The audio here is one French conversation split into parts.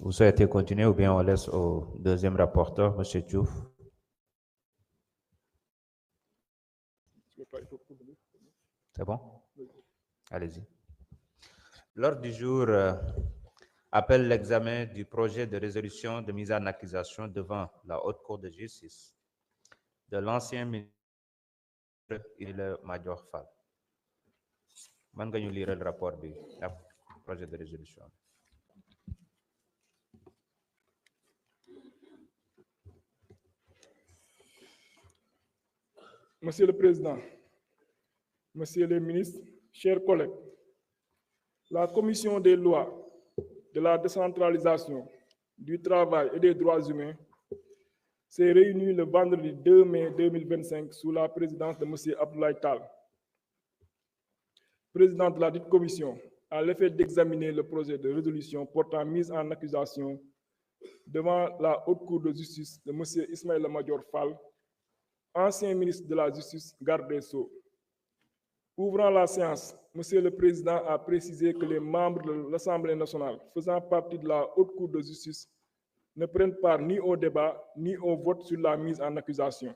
Vous souhaitez continuer ou bien on laisse au deuxième rapporteur, M. Diouf? C'est bon? Allez-y. L'ordre du jour appelle l'examen du projet de résolution de mise en accusation devant la Haute Cour de justice de l'ancien ministre le Major Fall. Man nga ñu lire le rapport du projet de résolution. Monsieur le Président, Monsieur le ministre, chers collègues, la Commission des lois, de la décentralisation, du travail et des droits humains s'est réunie le vendredi 2 mai 2025 sous la présidence de M. Abdoulaye Tall, président de la dite commission, à l'effet d'examiner le projet de résolution portant mise en accusation devant la Haute Cour de justice de M. Ismaïla Madior Fall, ancien ministre de la Justice, garde des Sceaux. Ouvrant la séance, Monsieur le Président a précisé que les membres de l'Assemblée nationale faisant partie de la Haute Cour de justice ne prennent part ni au débat ni au vote sur la mise en accusation.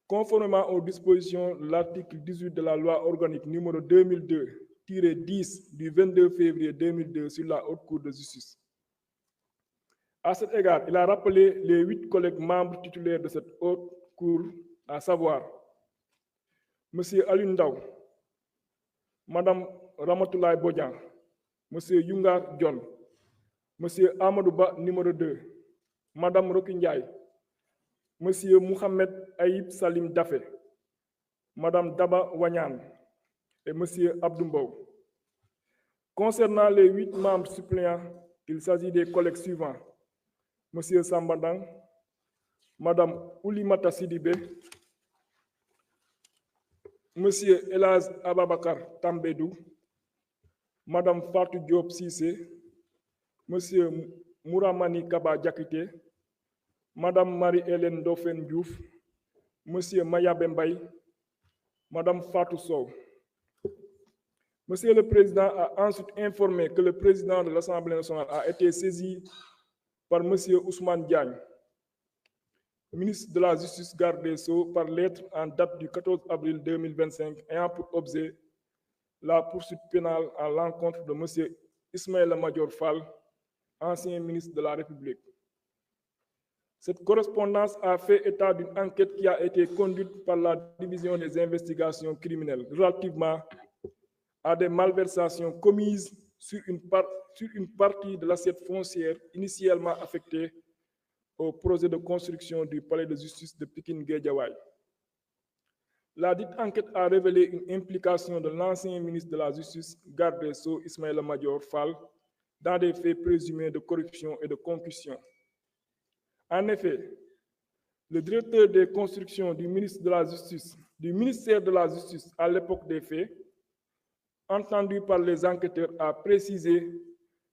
Conformément aux dispositions de l'article 18 de la loi organique numéro 2002-10 du 22 février 2002 sur la Haute Cour de justice. À cet égard, il a rappelé les 8 collègues membres titulaires de cette Haute Cour, à savoir M. Alioune Ndao, Mme Ramatoulaye Bodian, M. Youngar Dione, M. Amadou Ba, numéro 2, Mme Roki Ndiaye, M. Mohamed Aïb Salim Dafé, Mme Daba Wanyan et M. Abdou Mbow. Concernant les 8 membres suppléants, il s'agit des collègues suivants: M. Sambandang, Mme Oulimata Sidibé, M. Elaz Ababakar Tambedou, Mme Fatou Diop Sissé, M. Mouramani Kaba Diakité, Mme Marie-Hélène Dauphin Diouf, M. Maya Bembaye, Mme Fatou Sow. Monsieur le Président a ensuite informé que le président de l'Assemblée nationale a été saisi par M. Ousmane Diagne, ministre de la Justice, garde des Sceaux, par lettre en date du 14 avril 2025 ayant pour objet la poursuite pénale à l'encontre de M. Ismaïla Madior Fall, ancien ministre de la République. Cette correspondance a fait état d'une enquête qui a été conduite par la division des investigations criminelles relativement à des malversations commises sur une partie de l'assiette foncière initialement affectée au projet de construction du palais de justice de Pikine-Guédiawaye. La dite enquête a révélé une implication de l'ancien ministre de la Justice, garde des Sceaux, Ismaïla Madior Fall, dans des faits présumés de corruption et de concussion. En effet, le directeur des constructions du ministère de la Justice à l'époque des faits, entendu par les enquêteurs, a précisé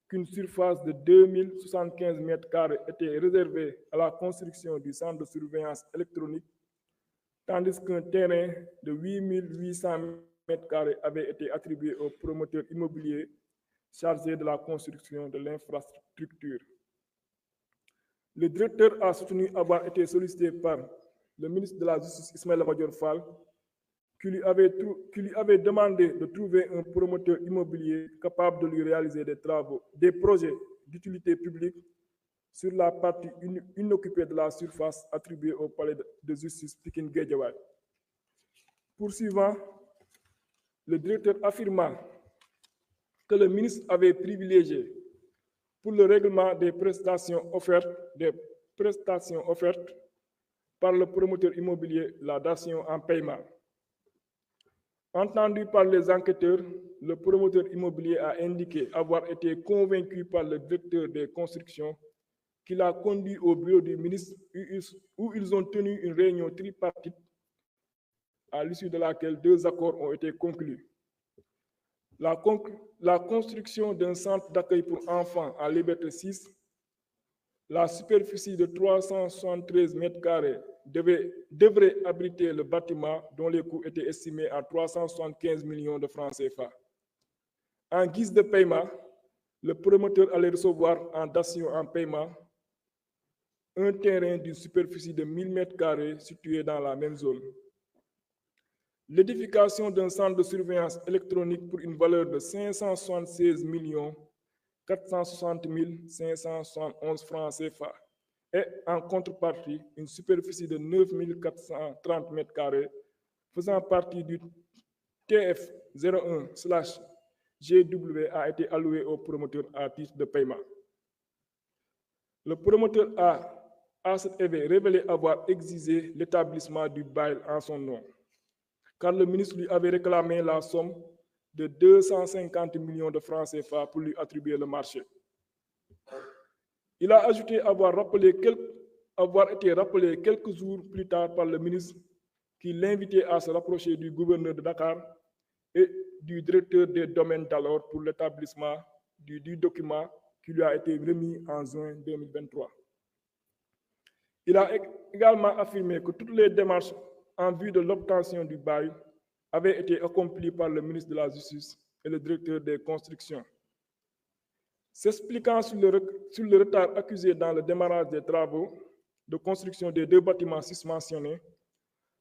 qu'une surface de 2075 m² était réservée à la construction du centre de surveillance électronique, tandis qu'un terrain de 8800 m² avait été attribué au promoteur immobilier chargé de la construction de l'infrastructure. Le directeur a soutenu avoir été sollicité par le ministre de la Justice, Ismaïla Madior Fall, qui lui avait demandé de trouver un promoteur immobilier capable de lui réaliser des projets d'utilité publique sur la partie inoccupée de la surface attribuée au palais de justice Pikine-Guédiawaye. Poursuivant, le directeur affirma que le ministre avait privilégié pour le règlement des prestations offertes par le promoteur immobilier la datation en paiement. Entendu par les enquêteurs, le promoteur immobilier a indiqué avoir été convaincu par le directeur des constructions qui l'a conduit au bureau du ministre où ils ont tenu une réunion tripartite à l'issue de laquelle 2 accords ont été conclus. La construction d'un centre d'accueil pour enfants à Liberté 6, la superficie de 373 m² devrait abriter le bâtiment dont les coûts étaient estimés à 375 millions de francs CFA. En guise de paiement, le promoteur allait recevoir en dation en paiement un terrain d'une superficie de 1000 m² situé dans la même zone. L'édification d'un centre de surveillance électronique pour une valeur de 576 460 571 francs CFA et en contrepartie une superficie de 9 430 m² faisant partie du TF 01/GW a été alloué au promoteur à titre de paiement. Le promoteur a à cet effet révélé avoir exigé l'établissement du bail en son nom, car le ministre lui avait réclamé la somme de 250 millions de francs CFA pour lui attribuer le marché. Il a ajouté avoir été rappelé quelques jours plus tard par le ministre qui l'invitait à se rapprocher du gouverneur de Dakar et du directeur des domaines d'alors pour l'établissement du document qui lui a été remis en juin 2023. Il a également affirmé que toutes les démarches en vue de l'obtention du bail avaient été accomplies par le ministre de la Justice et le directeur des constructions. S'expliquant sur le retard accusé dans le démarrage des travaux de construction des 2 bâtiments susmentionnés,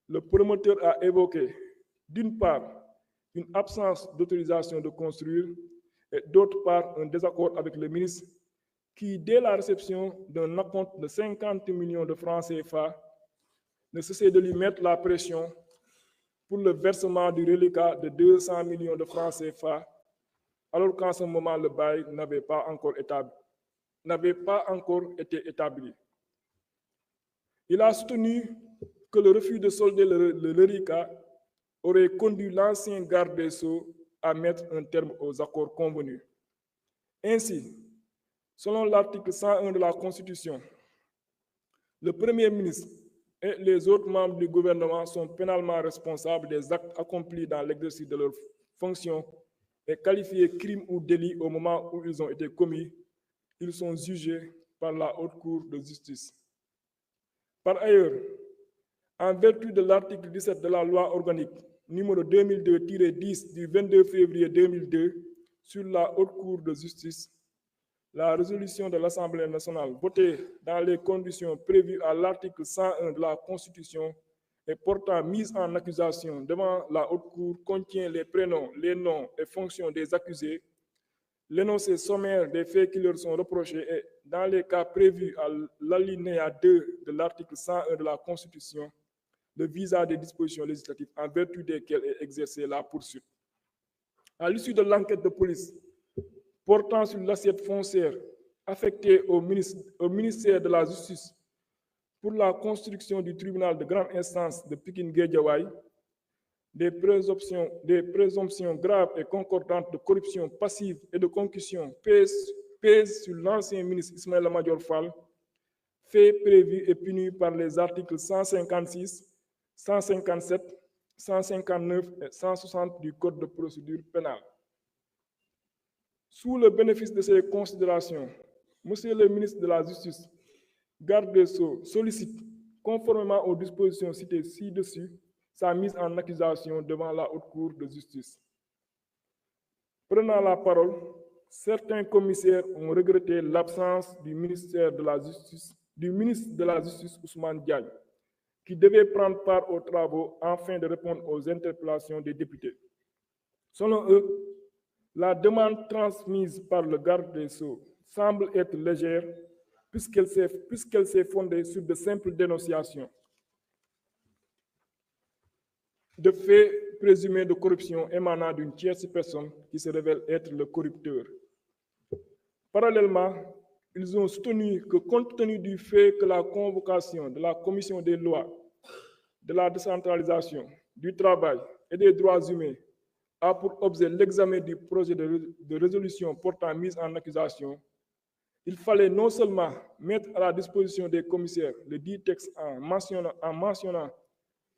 le promoteur a évoqué, d'une part, une absence d'autorisation de construire et d'autre part, un désaccord avec le ministre qui, dès la réception d'un acompte de 50 millions de francs CFA, ne cessait de lui mettre la pression pour le versement du reliquat de 200 millions de francs CFA, alors qu'en ce moment, le bail n'avait pas encore été établi. Il a soutenu que le refus de solder le reliquat aurait conduit l'ancien garde des Sceaux à mettre un terme aux accords convenus. Ainsi, selon l'article 101 de la Constitution, le Premier ministre et les autres membres du gouvernement sont pénalement responsables des actes accomplis dans l'exercice de leurs fonctions et qualifiés crimes ou délits au moment où ils ont été commis. Ils sont jugés par la Haute Cour de justice. Par ailleurs, en vertu de l'article 17 de la loi organique numéro 2002-10 du 22 février 2002 sur la Haute Cour de justice, la résolution de l'Assemblée nationale votée dans les conditions prévues à l'article 101 de la Constitution et portant mise en accusation devant la Haute Cour contient les prénoms, les noms et fonctions des accusés, l'énoncé sommaire des faits qui leur sont reprochés et, dans les cas prévus à l'alinéa 2 de l'article 101 de la Constitution, le visa des dispositions législatives en vertu desquelles est exercée la poursuite. À l'issue de l'enquête de police portant sur l'assiette foncière affectée au ministère de la Justice pour la construction du tribunal de grande instance de Pikine-Guédiawaye, des présomptions graves et concordantes de corruption passive et de concussion pèsent sur l'ancien ministre Ismaïla Madior Fall, faits prévus et punis par les articles 156, 157, 159 et 160 du Code de procédure pénale. Sous le bénéfice de ces considérations, Monsieur le ministre de la Justice, garde des Sceaux, sollicite, conformément aux dispositions citées ci-dessus, sa mise en accusation devant la Haute Cour de justice. Prenant la parole, certains commissaires ont regretté l'absence du ministre de la Justice Ousmane Diagne, qui devait prendre part aux travaux afin de répondre aux interpellations des députés. Selon eux, la demande transmise par le garde des Sceaux semble être légère puisqu'elle s'est fondée sur de simples dénonciations de faits présumés de corruption émanant d'une tierce personne qui se révèle être le corrupteur. Parallèlement, ils ont soutenu que compte tenu du fait que la convocation de la Commission des lois, de la décentralisation, du travail et des droits humains a pour objet l'examen du projet de résolution portant mise en accusation, il fallait non seulement mettre à la disposition des commissaires le dit texte en mentionnant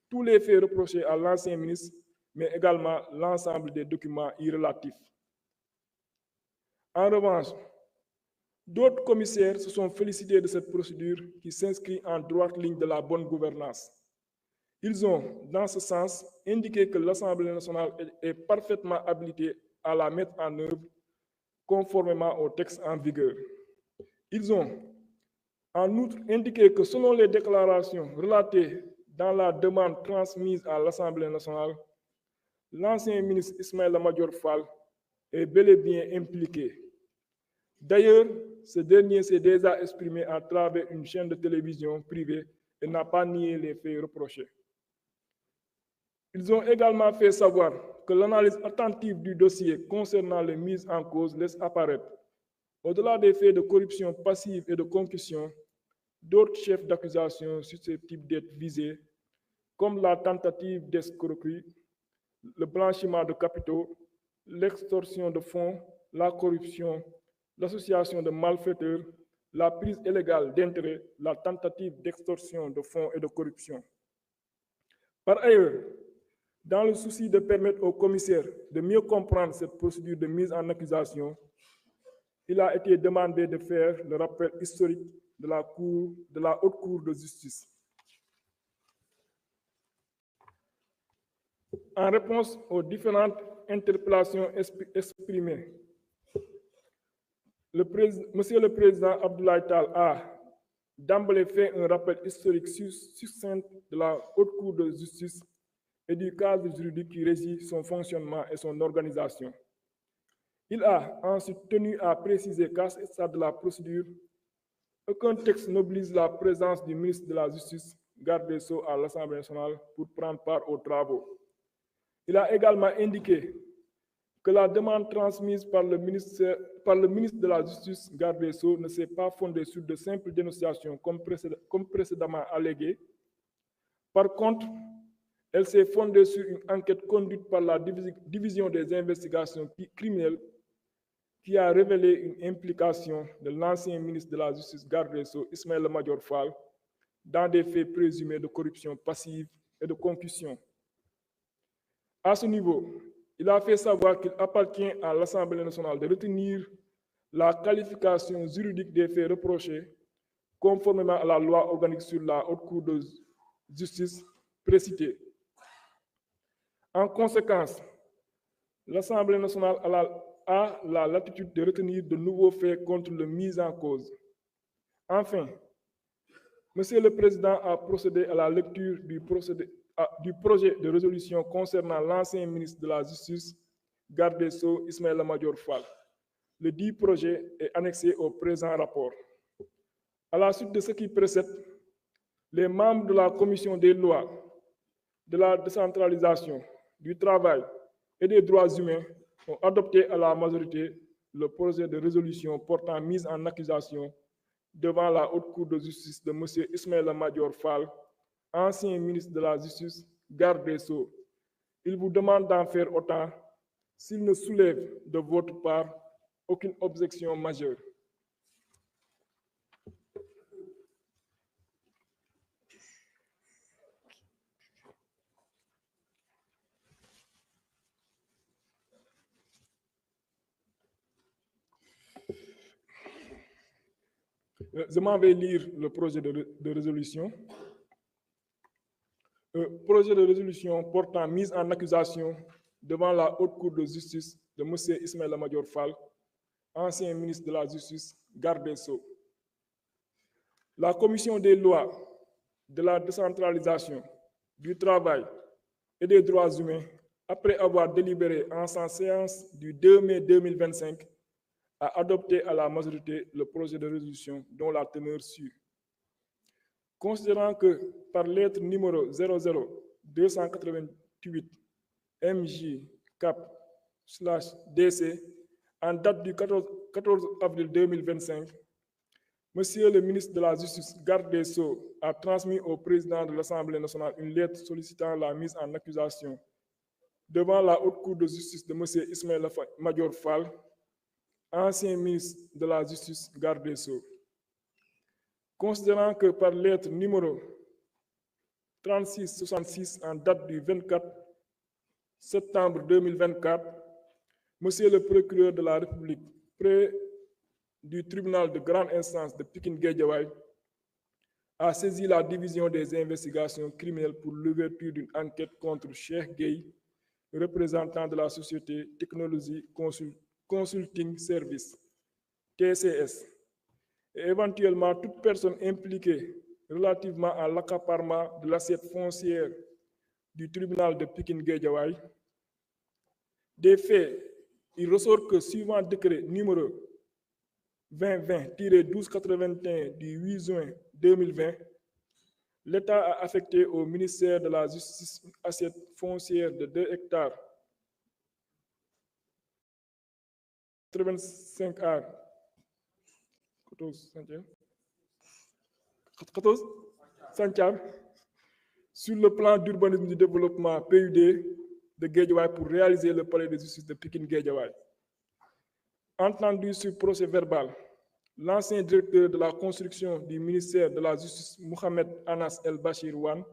tous les faits reprochés à l'ancien ministre, mais également l'ensemble des documents y relatifs. En revanche, d'autres commissaires se sont félicités de cette procédure qui s'inscrit en droite ligne de la bonne gouvernance. Ils ont, dans ce sens, indiqué que l'Assemblée nationale est parfaitement habilitée à la mettre en œuvre conformément au texte en vigueur. Ils ont en outre indiqué que selon les déclarations relatées dans la demande transmise à l'Assemblée nationale, l'ancien ministre Ismaïla Madior Fall est bel et bien impliqué. D'ailleurs, ce dernier s'est déjà exprimé à travers une chaîne de télévision privée et n'a pas nié les faits reprochés. Ils ont également fait savoir que l'analyse attentive du dossier concernant les mises en cause laisse apparaître, au-delà des faits de corruption passive et de concussion, d'autres chefs d'accusation susceptibles d'être visés, comme la tentative d'escroquerie, le blanchiment de capitaux, l'extorsion de fonds, la corruption, l'association de malfaiteurs, la prise illégale d'intérêts, la tentative d'extorsion de fonds et de corruption. Par ailleurs, dans le souci de permettre au commissaire de mieux comprendre cette procédure de mise en accusation, il a été demandé de faire le rappel historique de la Haute Cour de justice. En réponse aux différentes interpellations exprimées, Monsieur le Président Abdoulaye Tall a d'emblée fait un rappel historique succinct de la Haute Cour de justice et du cadre juridique qui régit son fonctionnement et son organisation. Il a ensuite tenu à préciser qu'à ce stade de la procédure, aucun texte n'oblige la présence du ministre de la Justice, garde des Sceaux à l'Assemblée nationale pour prendre part aux travaux. Il a également indiqué que la demande transmise par le ministre de la Justice, garde des Sceaux, ne s'est pas fondée sur de simples dénonciations comme précédemment allégué. Par contre, elle s'est fondée sur une enquête conduite par la division des investigations criminelles qui a révélé une implication de l'ancien ministre de la Justice, garde des Sceaux, Ismaïla Madior Fall, dans des faits présumés de corruption passive et de concussion. À ce niveau, il a fait savoir qu'il appartient à l'Assemblée nationale de retenir la qualification juridique des faits reprochés conformément à la loi organique sur la Haute Cour de justice précitée. En conséquence, l'Assemblée nationale a la latitude de retenir de nouveaux faits contre le mis en cause. Enfin, Monsieur le Président a procédé à la lecture du projet de résolution concernant l'ancien ministre de la Justice, garde des Sceaux, Ismaïla Madior Fall. Le dit projet est annexé au présent rapport. À la suite de ce qui précède, les membres de la Commission des lois, de la décentralisation, du travail et des droits humains ont adopté à la majorité le projet de résolution portant mise en accusation devant la Haute Cour de justice de M. Ismaïla Madior Fall, ancien ministre de la Justice, garde des Sceaux. Il vous demande d'en faire autant s'il ne soulève de votre part aucune objection majeure. Je m'en vais lire le projet de résolution. Projet de résolution portant mise en accusation devant la Haute Cour de justice de M. Ismaïla Madior Fall, ancien ministre de la Justice, garde des Sceaux. La Commission des lois, de la décentralisation, du travail et des droits humains, après avoir délibéré en sa séance du 2 mai 2025, a adopté à la majorité le projet de résolution dont la teneur suit. Considérant que par lettre numéro 00288 MJ Cap/DC en date du 14 avril 2025, Monsieur le ministre de la Justice, garde des Sceaux, a transmis au président de l'Assemblée nationale une lettre sollicitant la mise en accusation devant la Haute Cour de justice de M. Ismaïla Madior Fall, ancien ministre de la Justice, garde des Sceaux. Considérant que par lettre numéro 3666 en date du 24 septembre 2024, Monsieur le procureur de la République, près du tribunal de grande instance de Pikine-Guédiawaye, a saisi la division des investigations criminelles pour l'ouverture d'une enquête contre Cheikh Gueye, représentant de la société Technologie Consulting Service, TCS, et éventuellement toute personne impliquée relativement à l'accaparement de l'assiette foncière du tribunal de Pikine-Guédiawaye. Des faits, il ressort que suivant décret numéro 2020-1281 du 8 juin 2020, l'État a affecté au ministère de la Justice une assiette foncière de 2 hectares 85 ar 14 centiares sur le plan d'urbanisme du développement PUD de Guédiawaye pour réaliser le palais de justice de Pikine-Guédiawaye. Entendu sur procès verbal, l'ancien directeur de la construction du ministère de la Justice, Mohamed Anas El Bachir Wan,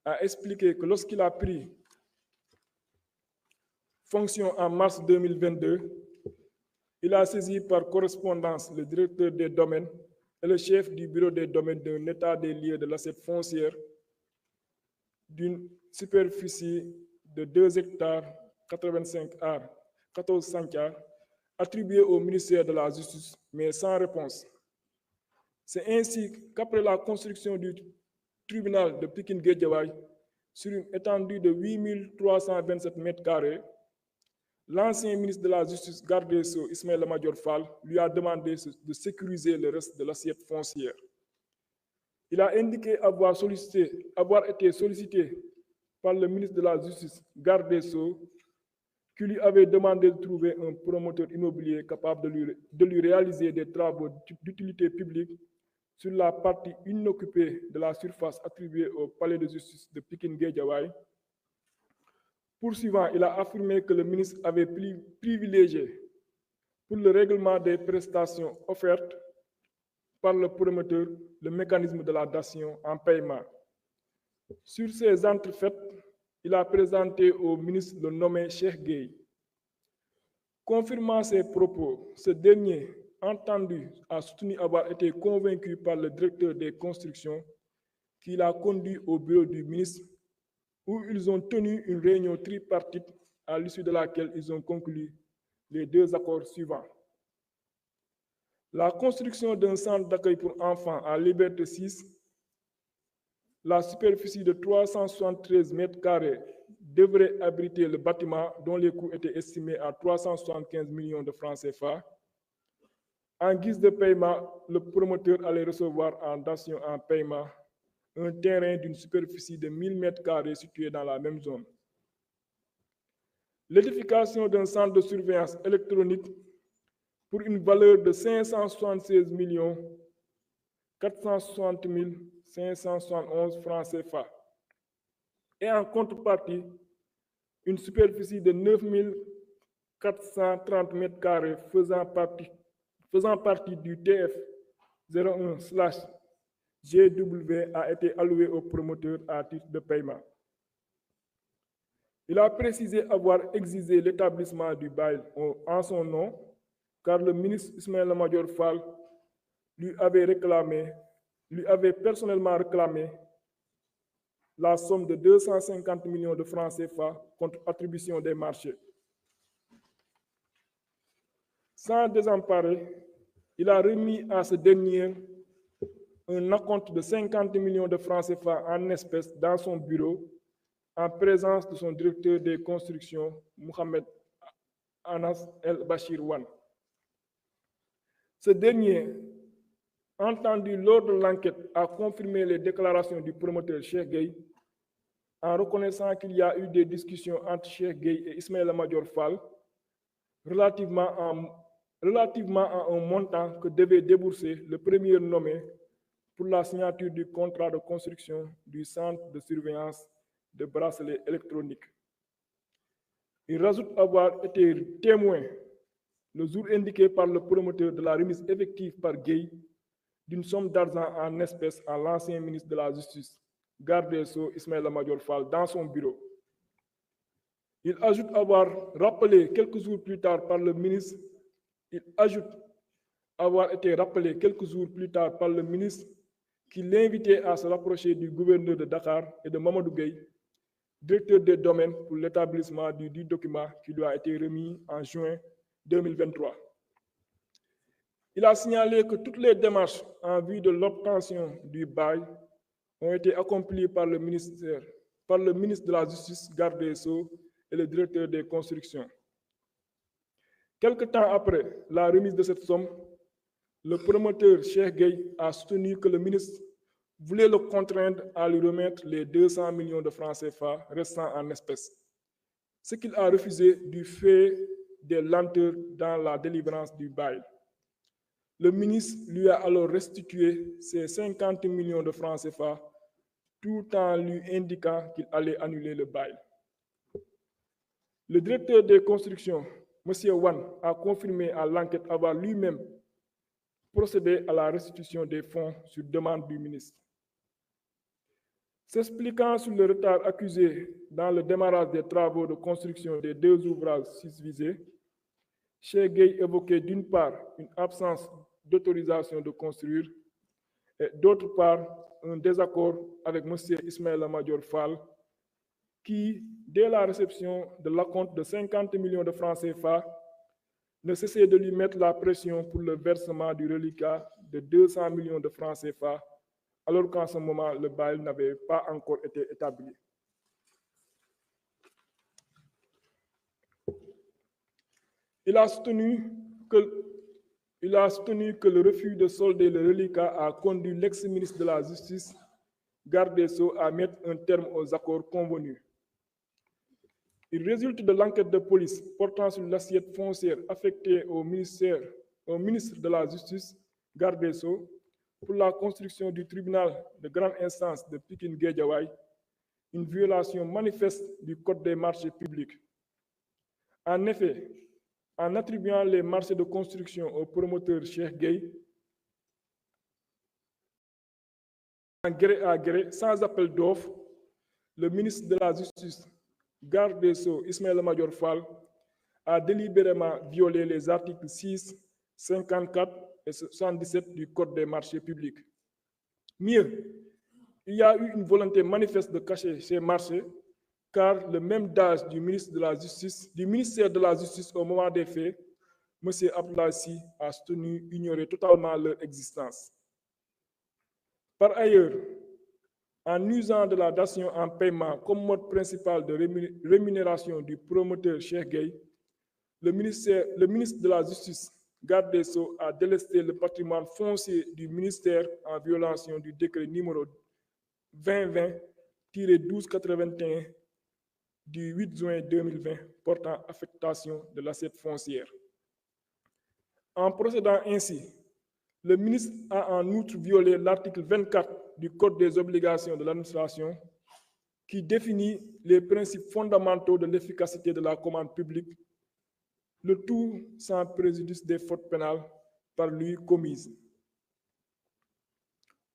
a expliqué que lorsqu'il a pris fonction en mars 2022, il a saisi par correspondance le directeur des domaines et le chef du bureau des domaines d'un état des lieux de l'assiette foncière d'une superficie de 2 hectares 85 ar 14 centiares attribuée au ministère de la Justice, mais sans réponse. C'est ainsi qu'après la construction du tribunal de Pikine-Guédiawaye sur une étendue de 8327 mètres carrés, l'ancien ministre de la Justice, garde des Sceaux, Ismaïla Madior Fall, lui a demandé de sécuriser le reste de l'assiette foncière. Il a indiqué avoir été sollicité par le ministre de la Justice, garde des Sceaux, qui lui avait demandé de trouver un promoteur immobilier capable de lui réaliser des travaux d'utilité publique sur la partie inoccupée de la surface attribuée au palais de justice de Pikine-Guédiawaye. Poursuivant, il a affirmé que le ministre avait privilégié pour le règlement des prestations offertes par le promoteur le mécanisme de la datation en paiement. Sur ces entrefaites, il a présenté au ministre le nommé Cheikh Gueye. Confirmant ses propos, ce dernier, entendu, a soutenu avoir été convaincu par le directeur des constructions qui l'a conduit au bureau du ministre où ils ont tenu une réunion tripartite à l'issue de laquelle ils ont conclu les 2 accords suivants. La construction d'un centre d'accueil pour enfants à Liberté 6, la superficie de 373 mètres carrés devrait abriter le bâtiment dont les coûts étaient estimés à 375 millions de francs CFA. En guise de paiement, le promoteur allait recevoir en datation en paiement un terrain d'une superficie de 1000 mètres carrés situé dans la même zone. L'édification d'un centre de surveillance électronique pour une valeur de 576 460 571 francs CFA. Et en contrepartie, une superficie de 9 430 mètres carrés faisant partie du TF 01/GW a été allouée au promoteur à titre de paiement. Il a précisé avoir exigé l'établissement du bail en son nom, car le ministre Ismaïla Madior Fall lui avait personnellement réclamé la somme de 250 millions de francs CFA contre attribution des marchés. Sans désemparer, il a remis à ce dernier un acompte de 50 millions de francs CFA en espèces dans son bureau en présence de son directeur des constructions, Mohamed Anas El Bachir Wan. Ce dernier, entendu lors de l'enquête, a confirmé les déclarations du promoteur Cheikh Gueye en reconnaissant qu'il y a eu des discussions entre Cheikh Gueye et Ismaïla Madior Fall relativement à un montant que devait débourser le premier nommé pour la signature du contrat de construction du centre de surveillance de bracelets électroniques. Il rajoute avoir été témoin le jour indiqué par le promoteur de la remise effective par Gueye d'une somme d'argent en espèces à l'ancien ministre de la Justice, garde des Sceaux Ismaïla Madior Fall, dans son bureau. Il ajoute avoir rappelé quelques jours plus tard par le ministre, qui l'invitait à se rapprocher du gouverneur de Dakar et de Mamadou Gueye, directeur des domaines, pour l'établissement du document qui lui a été remis en juin 2023. Il a signalé que toutes les démarches en vue de l'obtention du bail ont été accomplies par le ministre de la Justice, garde des Sceaux et le directeur des constructions. Quelque temps après la remise de cette somme, le promoteur Cheikh Gueye a soutenu que le ministre voulait le contraindre à lui remettre les 200 millions de francs CFA restants en espèces, ce qu'il a refusé du fait des lenteurs dans la délivrance du bail. Le ministre lui a alors restitué ses 50 millions de francs CFA tout en lui indiquant qu'il allait annuler le bail. Le directeur des constructions, M. Wan, a confirmé à l'enquête avoir lui-même procédé à la restitution des fonds sur demande du ministre. S'expliquant sur le retard accusé dans le démarrage des travaux de construction des deux ouvrages susvisés, Cheikh Gueye évoquait d'une part une absence d'autorisation de construire et d'autre part un désaccord avec M. Ismaïla Madior Fall qui, dès la réception de l'acompte de 50 millions de francs CFA, ne cessait de lui mettre la pression pour le versement du reliquat de 200 millions de francs CFA, alors qu'en ce moment, le bail n'avait pas encore été établi. Il a soutenu que le refus de solder le reliquat a conduit l'ex-ministre de la Justice, garde des Sceaux, à mettre un terme aux accords convenus. Il résulte de l'enquête de police portant sur l'assiette foncière affectée au ministre de la Justice, garde des Sceaux, pour la construction du tribunal de grande instance de Pikine-Guédiawaye, une violation manifeste du Code des marchés publics. En effet, en attribuant les marchés de construction au promoteur Cheikh Gueye, en gré à gré, sans appel d'offres, le ministre de la Justice, garde des Sceaux, Ismaïla Madior Fall, a délibérément violé les articles 6, 54 et 77 du Code des marchés publics. Mieux, il y a eu une volonté manifeste de cacher ces marchés, car le même DAGE du ministère de la Justice au moment des faits, M. Abdoulaye a soutenu ignorer totalement leur existence. Par ailleurs, en usant de la dation en paiement comme mode principal de rémunération du promoteur Cheikh Gueye, le ministre de la Justice, garde des Sceaux, a délesté le patrimoine foncier du ministère en violation du décret numéro 2020-1281 du 8 juin 2020 portant affectation de l'assiette foncière. En procédant ainsi, le ministre a en outre violé l'article 24 du Code des obligations de l'administration qui définit les principes fondamentaux de l'efficacité de la commande publique, le tout sans préjudice des fautes pénales par lui commises.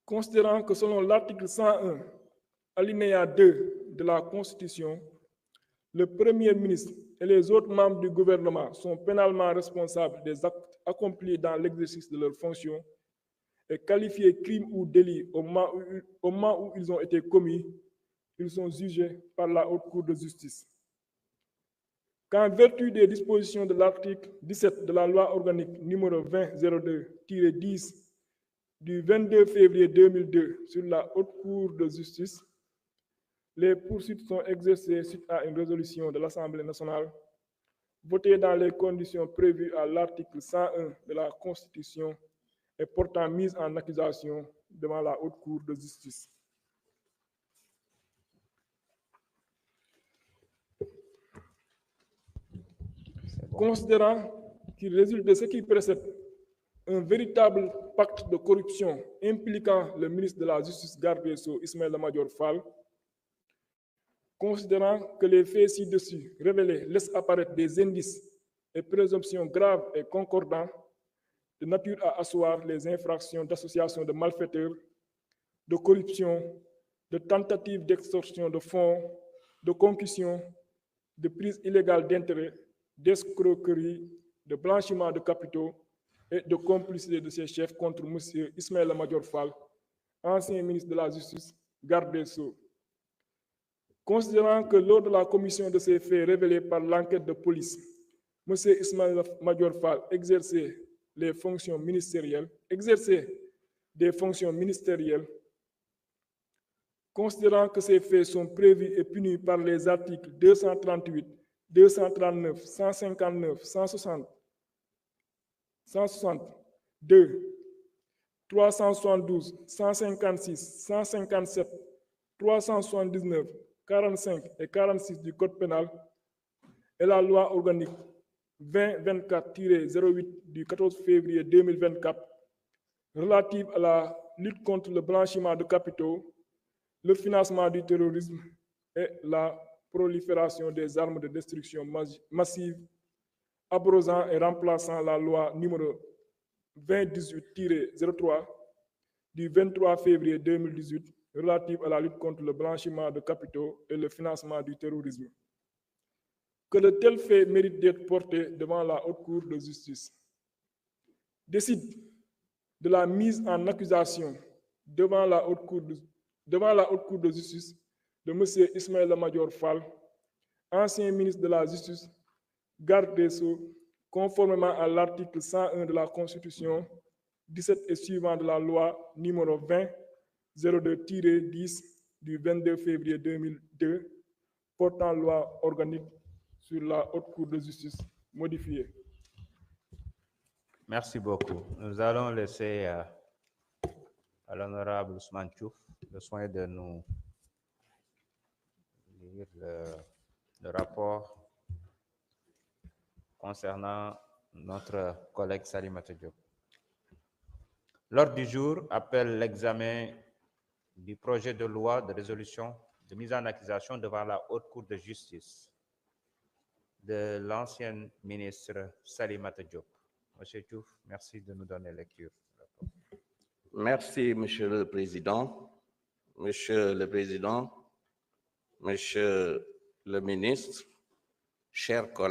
Considérant que selon l'article 101, alinéa 2 de la Constitution, le Premier ministre et les autres membres du gouvernement sont pénalement responsables des actes accomplis dans l'exercice de leurs fonctions et qualifiés crimes ou délits au moment où ils ont été commis, ils sont jugés par la Haute Cour de justice. Qu'en vertu des dispositions de l'article 17 de la loi organique numéro 2002-10 du 22 février 2002 sur la Haute Cour de justice, les poursuites sont exercées suite à une résolution de l'Assemblée nationale votée dans les conditions prévues à l'article 101 de la Constitution et portant mise en accusation devant la Haute Cour de justice. Considérant qu'il résulte de ce qui précède un véritable pacte de corruption impliquant le ministre de la Justice, garde des Sceaux, Ismaïla Madior Fall, considérant que les faits ci-dessus révélés laissent apparaître des indices et présomptions graves et concordants de nature à asseoir les infractions d'association de malfaiteurs, de corruption, de tentative d'extorsion de fonds, de concussion, de prise illégale d'intérêts, d'escroquerie, de blanchiment de capitaux et de complicité de ses chefs contre M. Ismaïla Madior Fall, ancien ministre de la Justice, garde des Sceaux. Considérant que lors de la commission de ces faits révélés par l'enquête de police, M. Ismaël Madior Fall exercer des fonctions ministérielles, considérant que ces faits sont prévus et punis par les articles 238, 239, 159, 160, 162, 372, 156, 157, 379, 45 et 46 du Code pénal et la loi organique 2024-08 du 14 février 2024 relative à la lutte contre le blanchiment de capitaux, le financement du terrorisme et la prolifération des armes de destruction massive, abrogant et remplaçant la loi numéro 2018-03 du 23 février 2018 relative à la lutte contre le blanchiment de capitaux et le financement du terrorisme. Que de tels faits méritent d'être portés devant la Haute Cour de justice. Décide de la mise en accusation devant la Haute Cour de justice de M. Ismaël Madior Fall, ancien ministre de la Justice, garde des Sceaux, conformément à l'article 101 de la Constitution, 17 et suivant de la loi numéro 20-02-10 du 22 février 2002, portant loi organique sur la Haute Cour de justice modifiée. Merci beaucoup. Nous allons laisser à l'honorable Ousmane Tchouf le soin de nous lire le rapport concernant notre collègue Salimata Diop. L'ordre du jour appelle l'examen du projet de loi de résolution de mise en accusation devant la Haute Cour de justice de l'ancienne ministre Salimata Diop. Monsieur Diouf, merci de nous donner lecture. Merci, Monsieur le Président. Monsieur le Président, Monsieur le Ministre, chers collègues.